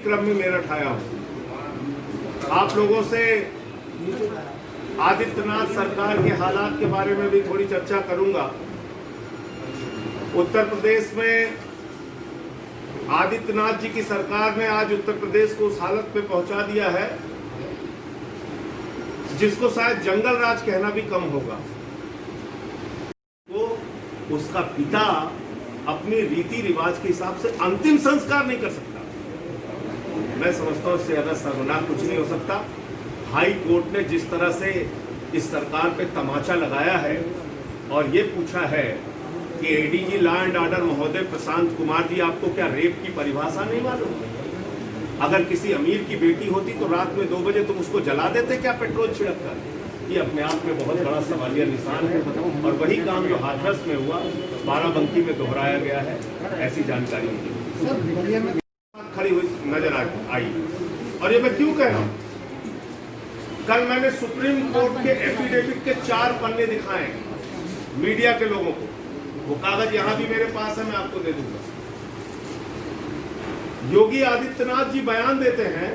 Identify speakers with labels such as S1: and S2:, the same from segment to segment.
S1: क्रम में मेरठ आया हूँ। आप लोगों से आदित्यनाथ सरकार के हालात के बारे में भी थोड़ी चर्चा करूंगा। उत्तर प्रदेश में आदित्यनाथ जी की सरकार ने आज उत्तर प्रदेश को उस हालत में पहुंचा दिया है जिसको शायद जंगल राज कहना भी कम होगा। वो उसका पिता अपनी रीति रिवाज के हिसाब से अंतिम संस्कार नहीं कर सकता। मैं समझता हूं इससे ज्यादा शर्मनाक कुछ नहीं हो सकता। हाई कोर्ट ने जिस तरह से इस सरकार पे तमाचा लगाया है और ये पूछा है कि एडीजी लॉ एंड ऑर्डर महोदय प्रशांत कुमार जी, आपको क्या रेप की परिभाषा नहीं मालूम? अगर किसी अमीर की बेटी होती तो रात में 2 बजे तुम उसको जला देते क्या पेट्रोल छिड़क कर? ये अपने आप में बहुत बड़ा सवालिया निशान है। और वही काम जो हाथरस में हुआ बाराबंकी में दोहराया गया है, ऐसी जानकारी मुझे खड़ी हुई नजर आई। और ये मैं क्यों कह रहा हूं? कल मैंने सुप्रीम कोर्ट के एफिडेविट के 4 पन्ने दिखाए मीडिया के लोगों को। वो कागज यहां भी मेरे पास है, मैं आपको दे दूंगा। योगी आदित्यनाथ जी बयान देते हैं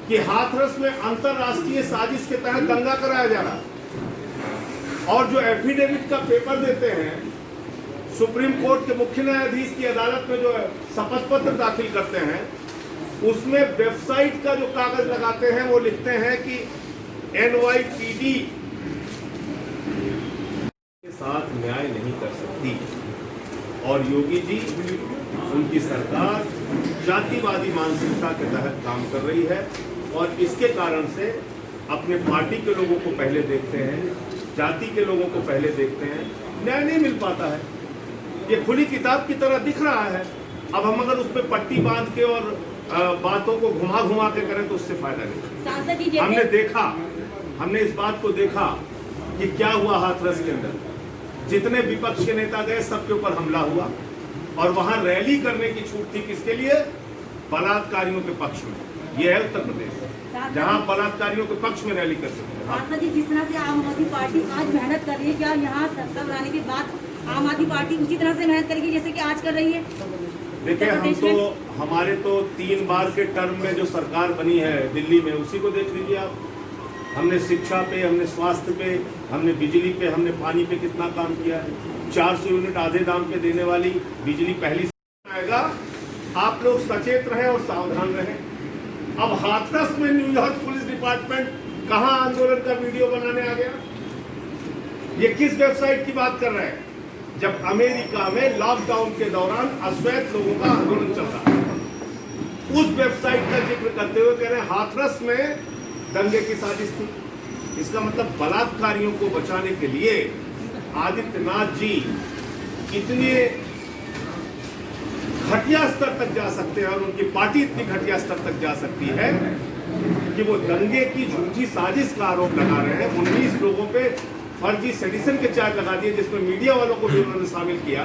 S1: कि हाथरस में अंतरराष्ट्रीय साजिश के तहत दंगा कराया जा रहा। और जो एफिडेविट का पेपर देते हैं, सुप्रीम कोर्ट के मुख्य न्यायाधीश की अदालत में जो शपथ पत्र दाखिल करते हैं, उसमें वेबसाइट का जो कागज लगाते हैं वो लिखते हैं कि NYPD के साथ न्याय नहीं कर सकती। और योगी जी, उनकी सरकार जातिवादी मानसिकता के तहत काम कर रही है और इसके कारण से अपने पार्टी के लोगों को पहले देखते हैं, जाति के लोगों को पहले देखते हैं, न्याय नहीं मिल पाता है। ये खुली किताब की तरह दिख रहा है। अब हम अगर उस पर पट्टी बांध के और बातों को घुमा घुमा के करें तो उससे फायदा नहीं। हमने देखा, हमने इस बात को देखा कि क्या हुआ हाथरस के अंदर। जितने विपक्ष के नेता गए सबके ऊपर हमला हुआ और वहां रैली करने की छूट थी किसके लिए? बलात्कारियों के पक्ष में। यह है उत्तर प्रदेश जहां बलात्कारियों के पक्ष में रैली कर सकते हैं।
S2: जिस तरह से आम आदमी पार्टी आज मेहनत कर रही है, क्या यहाँ सत्ता बनाने के बाद आम आदमी पार्टी उसी तरह से मेहनत करेगी जैसे कि आज कर रही है?
S1: देखिए, हमारे तो 3 बार के टर्म में जो सरकार बनी है दिल्ली में, उसी को देख लीजिए आप। हमने शिक्षा पे, हमने स्वास्थ्य पे, हमने बिजली पे, हमने पानी पे कितना काम किया है। 400 यूनिट आधे दाम पे देने वाली बिजली पहली आएगा। आप लोग सचेत रहें और सावधान रहें। अब हाथरस में न्यूयॉर्क पुलिस डिपार्टमेंट कहां आंदोलन का वीडियो बनाने आ गया? ये किस वेबसाइट की बात कर रहे हैं? जब अमेरिका में लॉकडाउन के दौरान अश्वेत लोगों का आंदोलन चल रहा है, उस वेबसाइट का जिक्र करते हुए कह रहे हैं हाथरस में दंगे की साजिश थी। इसका मतलब बलात्कारियों को बचाने के लिए आदित्यनाथ जी इतने घटिया स्तर तक जा सकते हैं और उनकी पार्टी इतनी घटिया स्तर तक जा सकती है कि वो दंगे की झूठी साजिश का आरोप लगा रहे हैं। 19 लोगों पे फर्जी सेडिशन के चार्ज लगा दिए, जिसमें मीडिया वालों को भी उन्होंने शामिल किया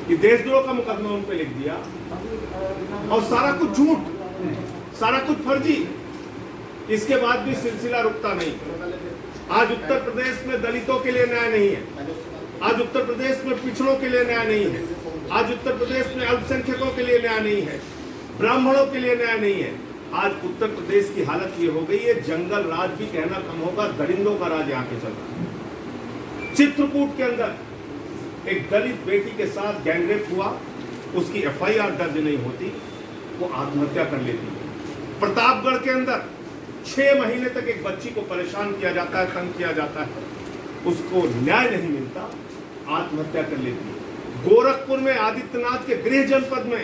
S1: कि देशद्रोह का मुकदमा उन पे लिख दिया और सारा कुछ झूठ, सारा कुछ फर्जी। इसके बाद भी सिलसिला रुकता नहीं। आज उत्तर प्रदेश में दलितों के लिए न्याय नहीं है, आज उत्तर प्रदेश में पिछड़ों के लिए न्याय नहीं है, आज उत्तर प्रदेश में अल्पसंख्यकों के लिए न्याय नहीं है, ब्राह्मणों के लिए न्याय नहीं है। आज उत्तर प्रदेश की हालत ये हो गई है, जंगल राज भी कहना कम होगा, दरिंदों का राज यहाँ पे चल रहा है। चित्रकूट के अंदर एक दलित बेटी के साथ गैंगरेप हुआ, उसकी FIR दर्ज नहीं होती, वो आत्महत्या कर लेती है। प्रतापगढ़ के अंदर 6 महीने तक एक बच्ची को परेशान किया जाता है, तंग किया जाता है, उसको न्याय नहीं मिलता, आत्महत्या कर लेती है। गोरखपुर में आदित्यनाथ के गृह जनपद में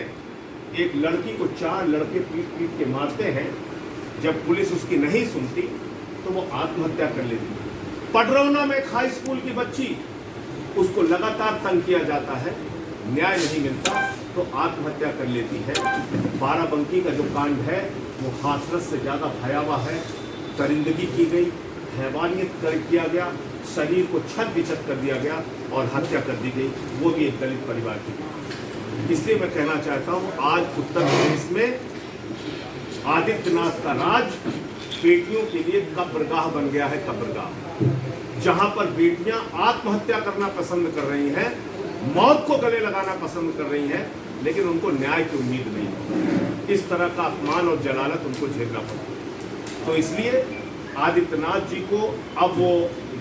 S1: एक लड़की को 4 लड़के पीट पीट के मारते हैं। जब पुलिस उसकी नहीं सुनती तो वो आत्महत्या कर लेती है। पडरौना में एक हाई स्कूल की बच्ची, उसको लगातार तंग किया जाता है, न्याय नहीं मिलता तो आत्महत्या कर लेती है। बाराबंकी का जो कांड है वो हाथरस से ज़्यादा भयावह है। दरिंदगी की गई, हैवानियत किया गया, शरीर को छत बिछत कर दिया गया और हत्या कर दी गई, वो भी एक दलित परिवार की। इसलिए मैं कहना चाहता हूँ, आज उत्तर प्रदेश में आदित्यनाथ का राज बेटियों के लिए कब्रगाह बन गया है। कब्रगाह जहां पर बेटियां आत्महत्या करना पसंद कर रही हैं, मौत को गले लगाना पसंद कर रही हैं, लेकिन उनको न्याय की उम्मीद नहीं है। इस तरह का अपमान और जलालत उनको झेलना पड़ा। तो इसलिए आदित्यनाथ जी को अब वो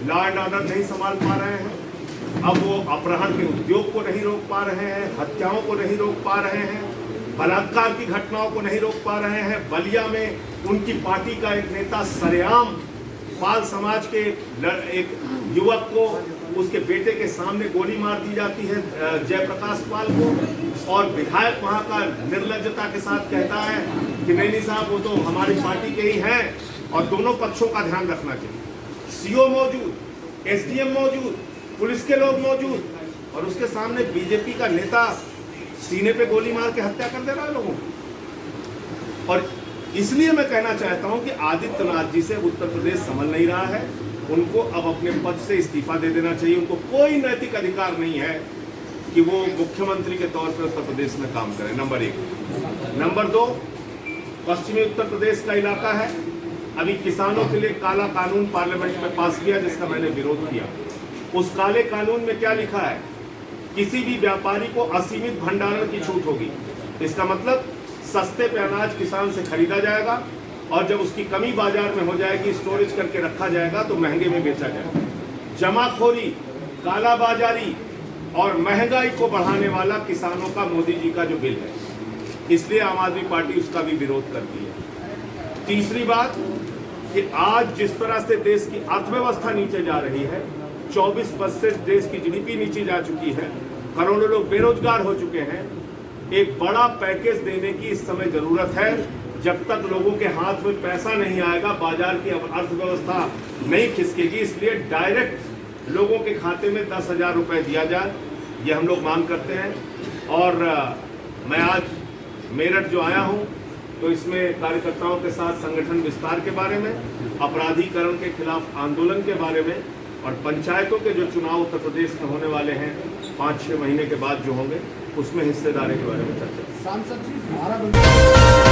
S1: लॉ एंड ऑर्डर नहीं संभाल पा रहे हैं, अब वो अपहरण के उद्योग को नहीं रोक पा रहे हैं, हत्याओं को नहीं रोक पा रहे हैं, बलात्कार की घटनाओं को नहीं रोक पा रहे हैं। बलिया में उनकी पार्टी का एक नेता सरेआम पाल समाज के एक युवक को उसके बेटे के सामने गोली मार दी जाती है, जयप्रकाश पाल को, और विधायक वहां का निर्लज्जता के साथ कहता है कि नहीं साहब वो तो हमारी पार्टी के ही हैं और दोनों पक्षों का ध्यान रखना चाहिए। सीओ मौजूद, एसडीएम मौजूद, पुलिस के लोग मौजूद, और उसके सामने बीजेपी का नेता सीने पे गोली मार के हत्या कर दे रहा है लोगों को। और इसलिए मैं कहना चाहता हूं कि आदित्यनाथ जी से उत्तर प्रदेश संभल नहीं रहा है, उनको अब अपने पद से इस्तीफा दे देना चाहिए। उनको कोई नैतिक अधिकार नहीं है कि वो मुख्यमंत्री के तौर पर उत्तर प्रदेश में काम करें, नंबर 1। नंबर 2, पश्चिमी उत्तर प्रदेश का इलाका है, अभी किसानों के लिए काला कानून पार्लियामेंट में पास किया जिसका मैंने विरोध किया। उस काले कानून में क्या लिखा है? किसी भी व्यापारी को असीमित भंडारण की छूट होगी। इसका मतलब सस्ते पे अनाज किसान से खरीदा जाएगा और जब उसकी कमी बाजार में हो जाएगी, स्टोरेज करके रखा जाएगा तो महंगे में बेचा जाएगा। जमाखोरी, कालाबाजारी और महंगाई को बढ़ाने वाला किसानों का मोदी जी का जो बिल है, इसलिए आम आदमी पार्टी उसका भी विरोध करती है। तीसरी बात कि आज जिस तरह से देश की अर्थव्यवस्था नीचे जा रही है, 24% देश की जीडीपी नीचे जा चुकी है, करोड़ों लोग बेरोजगार हो चुके हैं, एक बड़ा पैकेज देने की इस समय जरूरत है। जब तक लोगों के हाथ में पैसा नहीं आएगा, बाजार की अर्थव्यवस्था नहीं खिसकेगी। इसलिए डायरेक्ट लोगों के खाते में 10,000 रुपए दिया जाए, ये हम लोग मांग करते हैं। और मैं आज मेरठ जो आया हूँ तो इसमें कार्यकर्ताओं के साथ संगठन विस्तार के बारे में, अपराधीकरण के खिलाफ आंदोलन के बारे में और पंचायतों के जो चुनाव उत्तर प्रदेश में होने वाले हैं 5-6 महीने के बाद जो होंगे, उसमें हिस्सेदारी के बारे में चर्चा।
S3: सांसद जी